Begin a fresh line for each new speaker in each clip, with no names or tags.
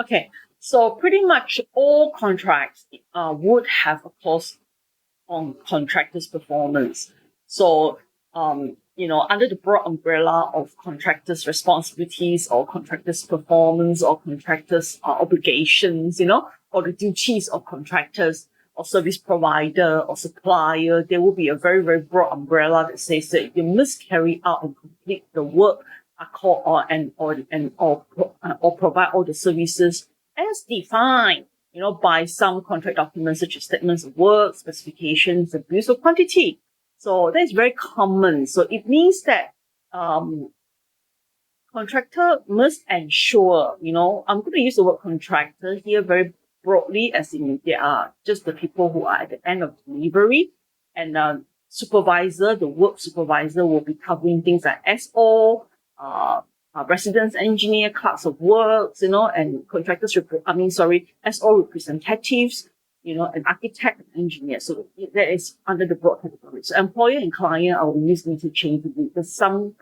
Okay, so pretty much all contracts would have a clause on contractors' performance. So, under the broad umbrella of contractors' responsibilities or contractors' performance or contractors' obligations, or the duties of contractors or service provider or supplier, there will be a very, very broad umbrella that says that you must carry out and complete the work or provide all the services as defined by some contract documents such as statements of work, specifications, and bills of quantity. So that is very common. So it means that contractor must ensure, I'm going to use the word contractor here very broadly, as in they are just the people who are at the end of delivery, and supervisor, the work supervisor will be covering things like SO, residence engineer, clerks of works, and contractors, SO representatives, an architect and engineer. So that is under the broad category. So employer and client, I will use interchangeably because some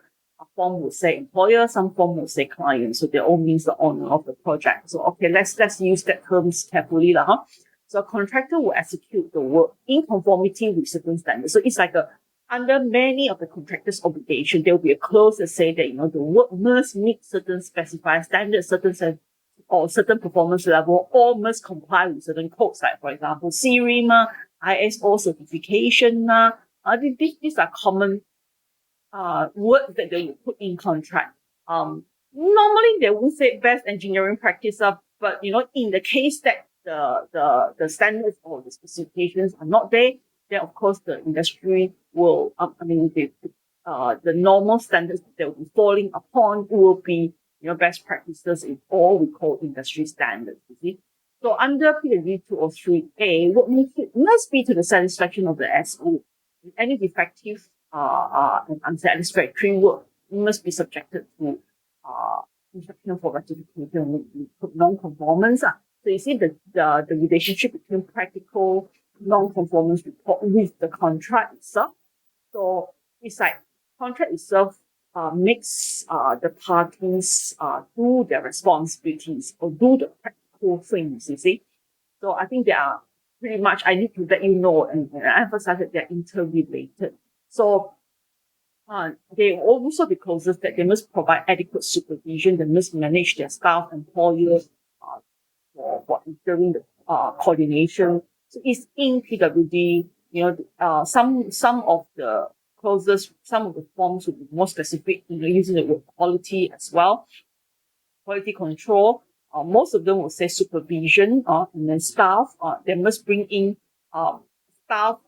form would say employer, some form would say client. So they all means the owner of the project. So okay, let's use that terms carefully. So a contractor will execute the work in conformity with certain standards. So it's like under many of the contractor's obligation, there will be a clause that say that, the work must meet certain specified standards, certain performance level, or must comply with certain codes, like for example, CRIMA, ISO certification. These are common words that they will put in contract. Normally they won't say best engineering practice, but in the case that the standards or the specifications are not there, then of course the industry will, the normal standards that will be falling upon will be, best practices in all we call industry standards, you see. So under PW 203A, what must be to the satisfaction of the SO. Any defective and unsatisfactory work must be subjected to instruction for rectification non-conformance. So you see the relationship between practical non-conformance report with the contract itself. So it's like contract itself makes the parties do their responsibilities or do the practical things, you see. So I think they are pretty much, I need to let you know and emphasize that they're interrelated. So they also be clauses that they must provide adequate supervision, they must manage their staff, employers for during the coordination. So it's in PWD, some of the clauses, some of the forms will be more specific, using the word quality as well. Quality control, most of them will say supervision, and then staff, they must bring in staff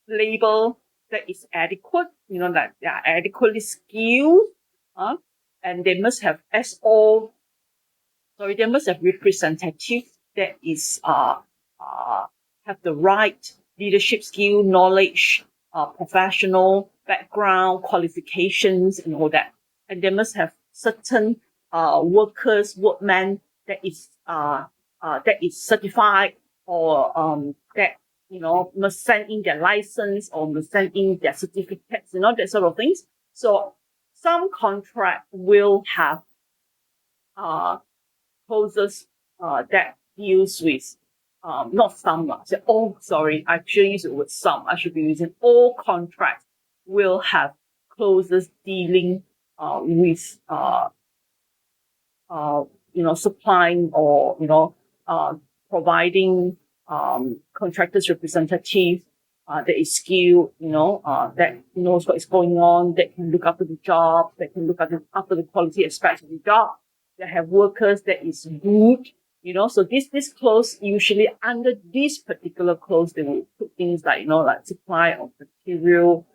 label that is adequate, that they are adequately skilled, and they must have they must have representative that is have the right leadership skill, knowledge, professional background, qualifications, and all that. And they must have certain workmen that is certified, or that must send in their license or must send in their certificates, that sort of things. So some contract will have clauses that deals with not some, I should use the word some. I should be using all contracts will have clauses dealing with supplying or providing contractors representative that is skilled, that knows what is going on, that can look after the job, that can look after the quality aspects of the job, that have workers that is good, so this clause, usually under this particular clause, they will put things like, like supply of material,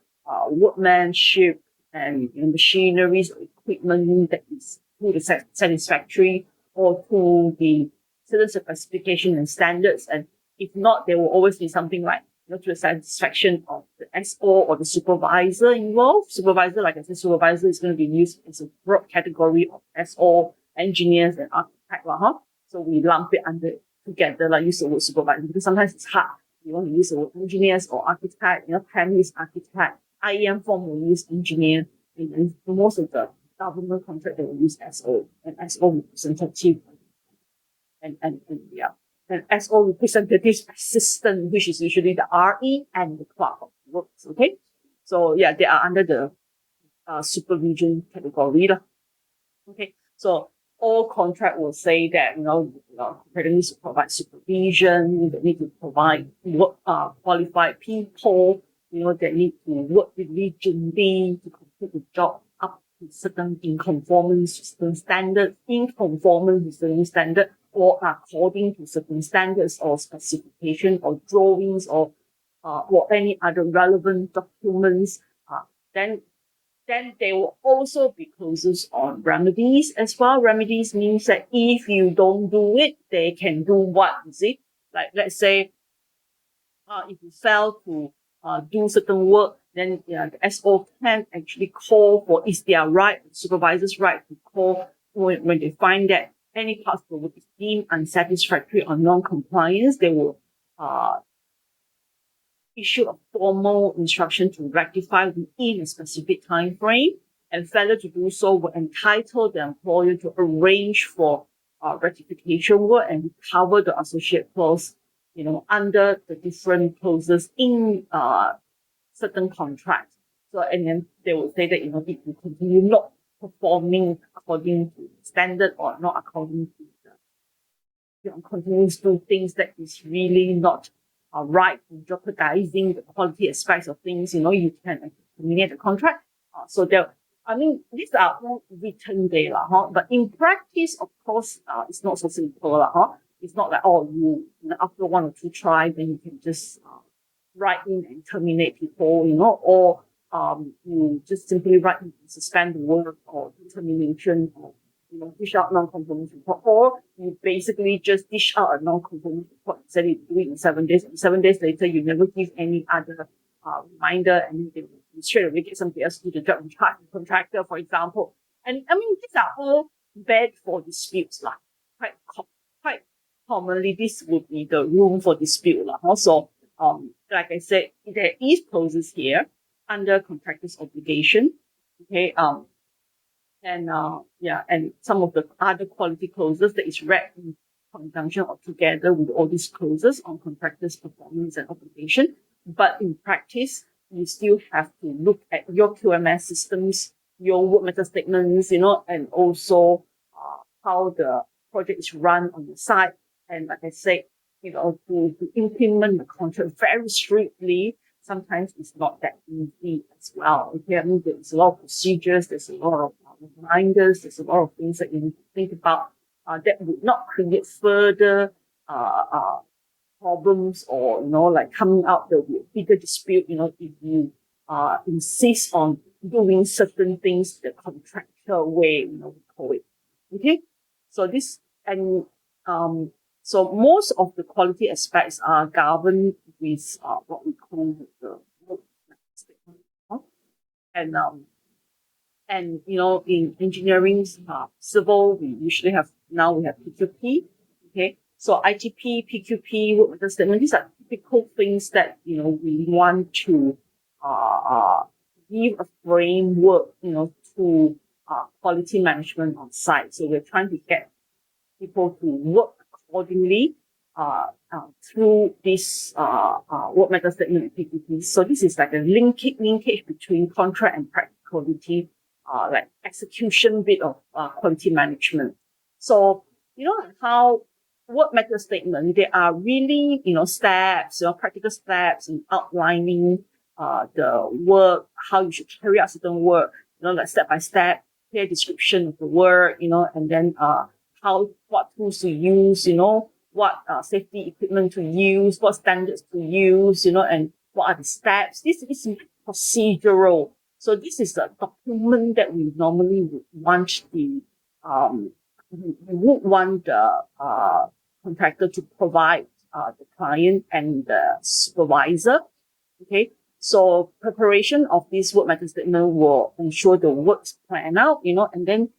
workmanship, and machineries or equipment that is to the satisfactory or to the certain specification and standards. And if not, there will always be something like, to the satisfaction of the SO or the supervisor involved. Supervisor, like I said, supervisor is going to be used as a broad category of SO, engineers, and architect. So we lump it under together, like use the word supervisor, because sometimes it's hard. You want to use the word engineers or architect, PAM use architect, IEM form will use engineer, and most of the government contract they will use SO and SO representative. and yeah. And SO representative assistant, which is usually the RE and the clerk of works. Okay. So yeah, they are under the supervision category. Okay. So all contract will say that, contractor needs to provide supervision, they need to provide work, qualified people, they need to work diligently to complete the job up to certain in conformance to certain standards, or according to certain standards or specification or drawings or any other relevant documents. Then there will also be clauses on remedies as well. Remedies means that if you don't do it, they can do what, you see? Like, let's say, if you fail to do certain work, then the SO can actually call for, it's their right, the supervisor's right to call when they find that any parts of the work is deemed unsatisfactory or non-compliance, they will issue a formal instruction to rectify within a specific time frame, and failure to do so will entitle the employer to arrange for rectification work and cover the associate clause, under the different clauses in certain contracts. So, and then they will say that, if you continue not performing according to standard or not according to continues to do things that is really not right, jeopardizing the quality aspects of things, you can terminate the contract. So these are all written there, but in practice, of course, it's not so simple, It's not like, you after one or two tries, then you can just write in and terminate people, or you just simply write in and suspend the work or termination, or dish out non-conformance report, or you basically just dish out a non-conformance report and say it do it in 7 days, and 7 days later you never give any other reminder, and then they straight away get somebody else to do the job and charge the contractor, for example. And these are all bad for disputes, quite commonly this would be the room for dispute, Also, like I said, there is clauses here under contractor's obligation. Okay, and some of the other quality clauses that is read in conjunction or together with all these clauses on contractor's performance and obligation. But in practice, you still have to look at your QMS systems, your work method statements, and also how the project is run on the site. And like I said, to implement the contract very strictly, sometimes it's not that easy as well. Okay, there's a lot of procedures, there's a lot of reminders, there's a lot of things that you need to think about that would not create further problems, or like coming out there will be a bigger dispute, if you insist on doing certain things the contractual way, we call it. Okay, so so most of the quality aspects are governed with what we call the work statement. And in engineering, civil, we usually have PQP. Okay, so ITP, PQP, work method statement. These are typical things that we want to give a framework, to quality management on site. So we're trying to get people to work accordingly through this work method statement and PQP. So this is like a linkage between contract and practicality, like execution bit of quality management. So how work method statement, there are really steps, practical steps in outlining the work, how you should carry out certain work, like step by step, clear description of the work, and then what tools to use, what safety equipment to use, what standards to use, and what are the steps. This is procedural. So this is a document that we normally would want the contractor to provide the client and the supervisor. Okay, so preparation of this work method statement will ensure the work's planned out, and then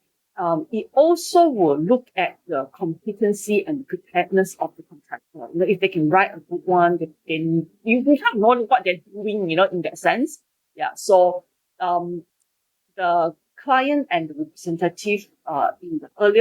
it also will look at the competency and preparedness of the contractor. If they can write a good one, you have to know what they're doing, in that sense. Yeah. So the client and the representative in the earlier